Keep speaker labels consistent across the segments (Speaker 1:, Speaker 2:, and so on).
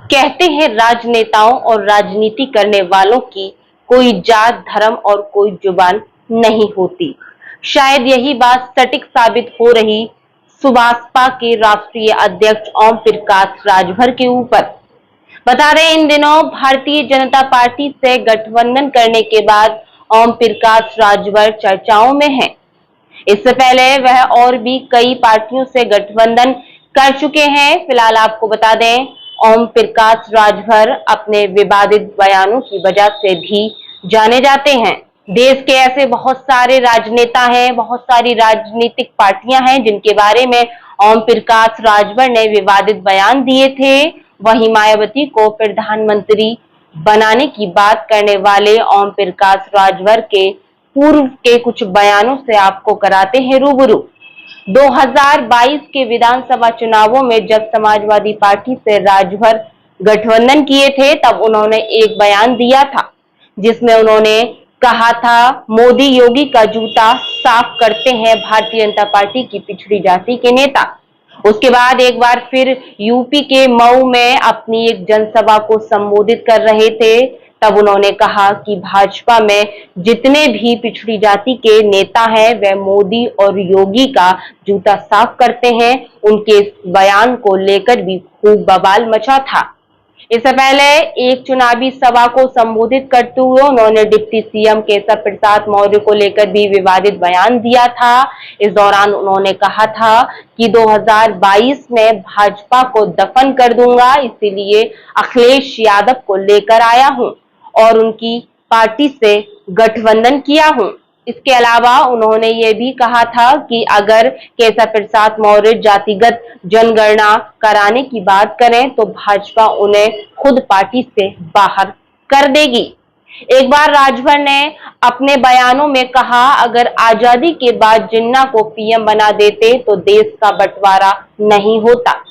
Speaker 1: कहते हैं राजनेताओं और राजनीति करने वालों की कोई जात, धर्म और कोई जुबान नहीं होती। शायद यही बात सटीक साबित हो रही सुभाषपा के राष्ट्रीय अध्यक्ष ओम प्रकाश राजभर के ऊपर। बता रहे इन दिनों भारतीय जनता पार्टी से गठबंधन करने के बाद ओम प्रकाश राजभर चर्चाओं में हैं। इससे पहले वह और भी कई पार्टियों से गठबंधन कर चुके हैं। फिलहाल आपको बता दें, ओम प्रकाश राजभर अपने विवादित बयानों की वजह से भी जाने जाते हैं। देश के ऐसे बहुत सारे राजनेता हैं, बहुत सारी राजनीतिक पार्टियां हैं जिनके बारे में ओम प्रकाश राजभर ने विवादित बयान दिए थे। वहीं मायावती को प्रधानमंत्री बनाने की बात करने वाले ओम प्रकाश राजभर के पूर्व के कुछ बयानों से आपको कराते हैं रूबरू। 2022 के विधानसभा चुनावों में जब समाजवादी पार्टी से राजभर गठबंधन किए थे, तब उन्होंने एक बयान दिया था जिसमें उन्होंने कहा था, मोदी योगी का जूता साफ करते हैं भारतीय जनता पार्टी की पिछड़ी जाति के नेता। उसके बाद एक बार फिर यूपी के मऊ में अपनी एक जनसभा को संबोधित कर रहे थे, तब उन्होंने कहा कि भाजपा में जितने भी पिछड़ी जाति के नेता हैं वह मोदी और योगी का जूता साफ करते हैं। उनके इस बयान को लेकर भी खूब बवाल मचा था। इससे पहले एक चुनावी सभा को संबोधित करते हुए उन्होंने डिप्टी सीएम केशव प्रसाद मौर्य को लेकर भी विवादित बयान दिया था। इस दौरान उन्होंने कहा था कि 2022 में भाजपा को दफन कर दूंगा, इसीलिए अखिलेश यादव को लेकर आया हूं और उनकी पार्टी से गठबंधन किया हूं। इसके अलावा उन्होंने ये भी कहा था कि अगर केशव प्रसाद मौर्य जातिगत जनगणना कराने की बात करें तो भाजपा उन्हें खुद पार्टी से बाहर कर देगी। एक बार राजभर ने अपने बयानों में कहा, अगर आजादी के बाद जिन्ना को पीएम बना देते तो देश का बंटवारा नहीं होता।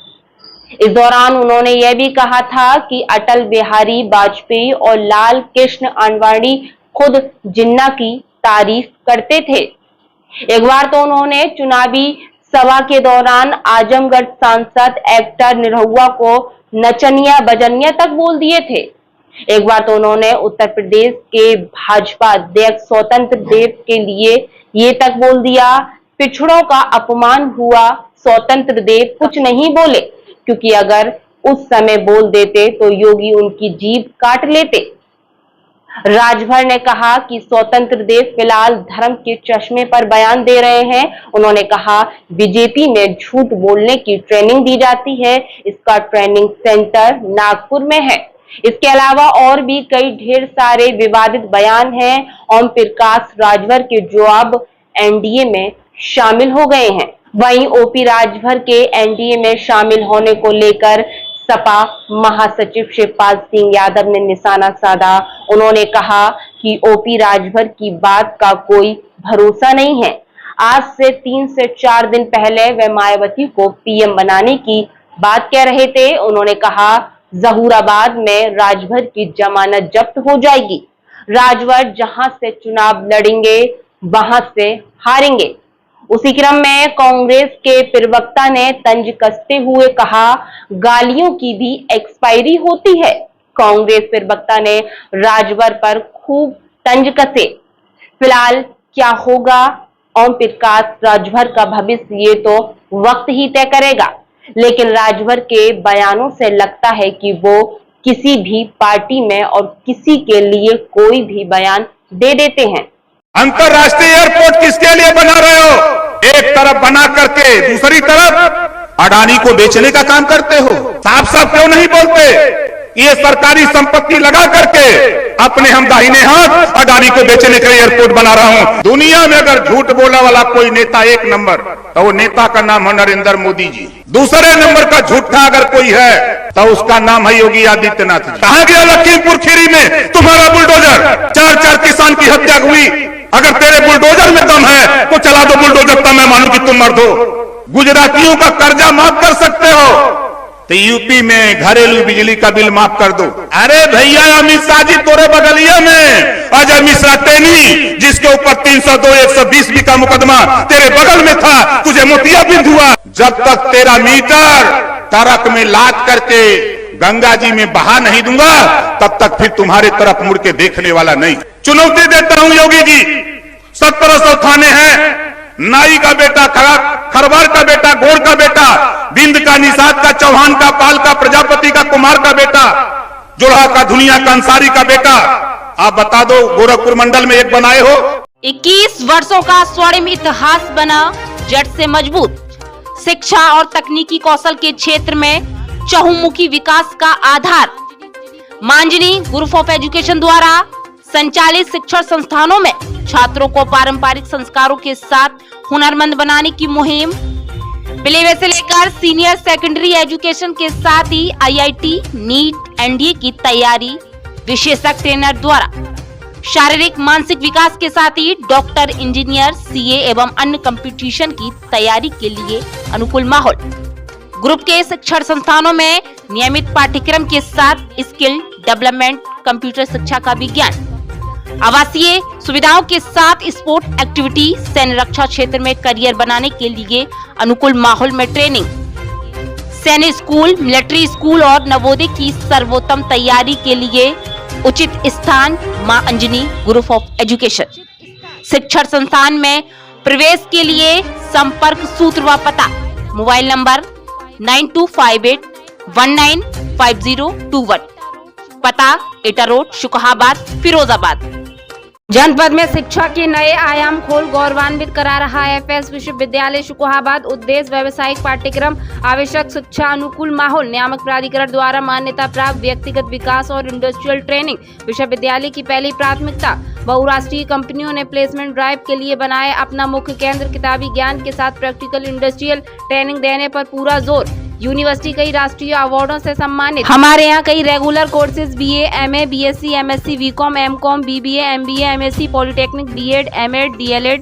Speaker 1: इस दौरान उन्होंने यह भी कहा था कि अटल बिहारी वाजपेयी और लाल कृष्ण आडवाणी खुद जिन्ना की तारीफ करते थे। एक बार तो उन्होंने चुनावी सभा के दौरान आजमगढ़ सांसद एक्टर निरहुआ को नचनिया बजनिया तक बोल दिए थे। एक बार तो उन्होंने उत्तर प्रदेश के भाजपा अध्यक्ष स्वतंत्र देव के लिए ये तक बोल दिया, पिछड़ों का अपमान हुआ, स्वतंत्र देव कुछ नहीं बोले, क्योंकि अगर उस समय बोल देते तो योगी उनकी जीभ काट लेते। राजभर ने कहा कि स्वतंत्र देव फिलहाल धर्म के चश्मे पर बयान दे रहे हैं। उन्होंने कहा, बीजेपी में झूठ बोलने की ट्रेनिंग दी जाती है, इसका ट्रेनिंग सेंटर नागपुर में है। इसके अलावा और भी कई ढेर सारे विवादित बयान हैं। ओम प्रकाश राजभर के जवाब एनडीए में शामिल हो गए हैं। वहीं ओपी राजभर के एनडीए में शामिल होने को लेकर सपा महासचिव शिवपाल सिंह यादव ने निशाना साधा। उन्होंने कहा कि ओपी राजभर की बात का कोई भरोसा नहीं है। आज से 3 से 4 दिन पहले वे मायावती को पीएम बनाने की बात कह रहे थे। उन्होंने कहा, जहूराबाद में राजभर की जमानत जब्त हो जाएगी। राजभर जहां से चुनाव लड़ेंगे वहां से हारेंगे। उसी क्रम में कांग्रेस के प्रवक्ता ने तंज कसते हुए कहा, गालियों की भी एक्सपायरी होती है। कांग्रेस प्रवक्ता ने राजभर पर खूब तंज कसे। फिलहाल क्या होगा ओम प्रकाश राजभर का भविष्य, ये तो वक्त ही तय करेगा, लेकिन राजभर के बयानों से लगता है कि वो किसी भी पार्टी में और किसी के लिए कोई भी बयान दे देते हैं।
Speaker 2: अंतरराष्ट्रीय एयरपोर्ट किसके लिए बना रहे हो? एक तरफ बना करके दूसरी तरफ अडानी को बेचने का काम करते हो। साफ साफ क्यों नहीं बोलते? ये सरकारी संपत्ति लगा करके अपने हम दाहिने हाथ अडानी को बेचने का एयरपोर्ट बना रहा हूं। दुनिया में अगर झूठ बोलने वाला कोई नेता एक नंबर, तो वो नेता का नाम है नरेंद्र मोदी जी। दूसरे नंबर का झूठा अगर कोई है तो उसका नाम है योगी आदित्यनाथ जी। कहां गया लखीमपुर खीरी में तुम्हारा बुलडोजर? 4 किसान की हत्या हुई। अगर तेरे बुलडोजर में दम है तो चला दो बुलडोजर, तब मैं मानू कि तुम मर्द हो। गुजरातियों का कर्जा माफ कर सकते हो तो यूपी में घरेलू बिजली का बिल माफ कर दो। अरे भैया, अमित शाह जी तोरे बगलिया में अजय मिश्रा टेनी, जिसके ऊपर 302 120 का मुकदमा तेरे बगल में था, तुझे मोतियाबिंद हुआ। जब तक तेरा मीटर ट्रक में लाद करके गंगा जी में बहा नहीं दूंगा तब तक फिर तुम्हारे तरफ मुड़ के देखने वाला नहीं। चुनौती देता हूं योगी जी, 1700 थाने हैं, नाई का बेटा, खरवार का बेटा, गोड़ का बेटा, बिंद का, निषाद का, चौहान का, पाल का, प्रजापति का, कुमार का बेटा, जोड़ा का, धुनिया का, अंसारी का बेटा, आप बता दो गोरखपुर मंडल में एक बनाए हो?
Speaker 1: 21 वर्षों का स्वर्णिम इतिहास बना जड़ से मजबूत। शिक्षा और तकनीकी कौशल के क्षेत्र में चहुमुखी विकास का आधार। मांजनी ग्रुप ऑफ एजुकेशन द्वारा संचालित शिक्षण संस्थानों में छात्रों को पारंपरिक संस्कारों के साथ हुनरमंद बनाने की मुहिम। प्ले से लेकर सीनियर सेकेंडरी एजुकेशन के साथ ही IIT, नीट, NDA की तैयारी विशेषज्ञ ट्रेनर द्वारा। शारीरिक मानसिक विकास के साथ ही डॉक्टर, इंजीनियर, CA एवं अन्य कंपटीशन की तैयारी के लिए अनुकूल माहौल। ग्रुप के शिक्षण संस्थानों में नियमित पाठ्यक्रम के साथ स्किल डेवलपमेंट, कंप्यूटर शिक्षा का विज्ञान, आवासीय सुविधाओं के साथ स्पोर्ट एक्टिविटी, सैन्य रक्षा क्षेत्र में करियर बनाने के लिए अनुकूल माहौल में ट्रेनिंग, सैन्य स्कूल, मिलिट्री स्कूल और नवोदय की सर्वोत्तम तैयारी के लिए उचित स्थान मां अंजनी ग्रुप ऑफ एजुकेशन। शिक्षण संस्थान में प्रवेश के लिए संपर्क सूत्र व पता। मोबाइल नंबर 9258195021, पता एटा रोड, शुकहाबाद, फिरोजाबाद। जनपद में शिक्षा के नए आयाम खोल गौरवान्वित करा रहा है FS विश्वविद्यालय शुकहाबाद। उद्देश्य व्यावसायिक पाठ्यक्रम, आवश्यक शिक्षा, अनुकूल माहौल, नियामक प्राधिकरण द्वारा मान्यता प्राप्त व्यक्तिगत विकास और इंडस्ट्रियल ट्रेनिंग। विश्वविद्यालय की पहली प्राथमिकता, बहुराष्ट्रीय कंपनियों ने प्लेसमेंट ड्राइव के लिए बनाए अपना मुख्य केंद्र। किताबी ज्ञान के साथ प्रैक्टिकल इंडस्ट्रियल ट्रेनिंग देने पर पूरा जोर। यूनिवर्सिटी कई राष्ट्रीय अवार्डों से सम्मानित। हमारे यहाँ कई regular courses BA, MA, BSc, MSc, BCom, MCom, BBA, MBA, MSc, polytechnic, B.Ed, M.Ed, DLEd,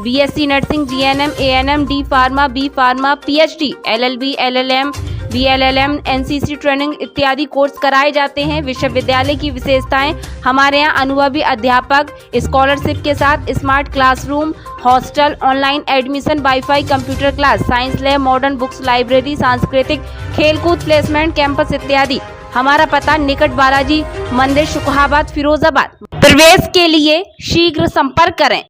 Speaker 1: BSc nursing, GNM, ANM, D pharma, B pharma, PhD, LLB, LLM, BLLM, NCC training इत्यादि कोर्स कराए जाते हैं। विश्वविद्यालय की विशेषताएं, हमारे यहाँ अनुभवी अध्यापक, स्कॉलरशिप के साथ smart classroom, hostel, online admission, wifi, computer class, science lab, modern books, library, सांस्कृतिक, खेलकूद, प्लेसमेंट कैंपस इत्यादि। हमारा पता निकट बालाजी मंदिर, शुकहाबाद, फिरोजाबाद। प्रवेश के लिए शीघ्र संपर्क करें।